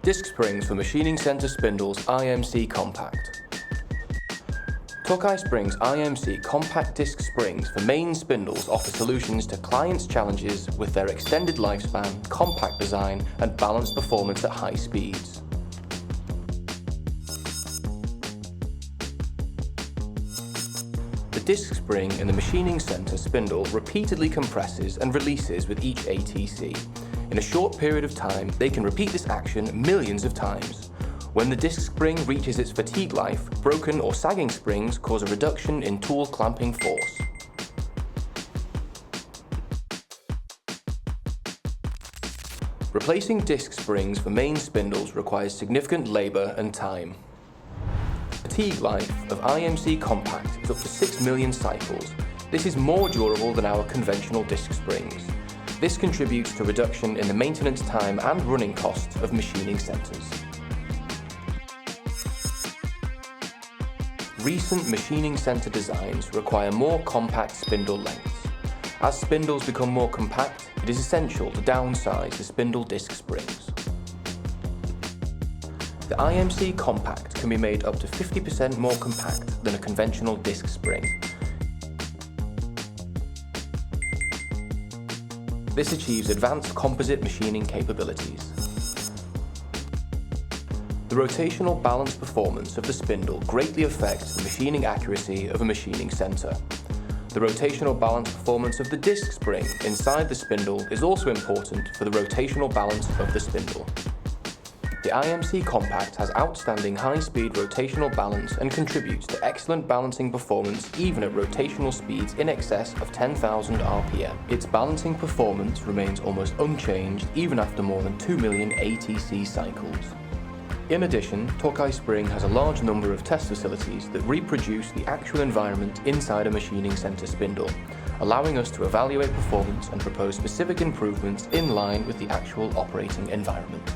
Disc springs for machining center spindles IMC Compact. Tokai Springs IMC compact disc springs for main spindles offer solutions to clients' challenges with their extended lifespan, compact design, and balanced performance at high speeds. The disc spring in the machining center spindle repeatedly compresses and releases with each ATC. In a short period of time, they can repeat this action millions of times. When the disc spring reaches its fatigue life, broken or sagging springs cause a reduction in tool clamping force. Replacing disc springs for main spindles requires significant labor and time. Fatigue life of IMC Compact is up to 6 million cycles. This is more durable than our conventional disc springs. This contributes to reduction in the maintenance time and running costs of machining centers. Recent machining center designs require more compact spindle lengths. As spindles become more compact, it is essential to downsize the spindle disc springs. The IMC Compact can be made up to 50% more compact than a conventional disc spring. This achieves advanced composite machining capabilities. The rotational balance performance of the spindle greatly affects the machining accuracy of a machining center. The rotational balance performance of the disc spring inside the spindle is also important for the rotational balance of the spindle. The IMC Compact has outstanding high-speed rotational balance and contributes to excellent balancing performance even at rotational speeds in excess of 10,000 RPM. Its balancing performance remains almost unchanged even after more than 2 million ATC cycles. In addition, Tokai Spring has a large number of test facilities that reproduce the actual environment inside a machining center spindle, allowing us to evaluate performance and propose specific improvements in line with the actual operating environment.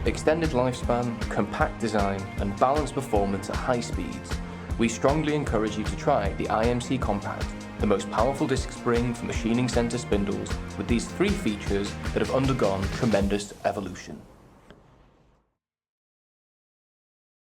Extended lifespan, compact design, and balanced performance at high speeds. We strongly encourage you to try the IMC Compact, the most powerful disc spring for machining center spindles with these 3 features that have undergone tremendous evolution.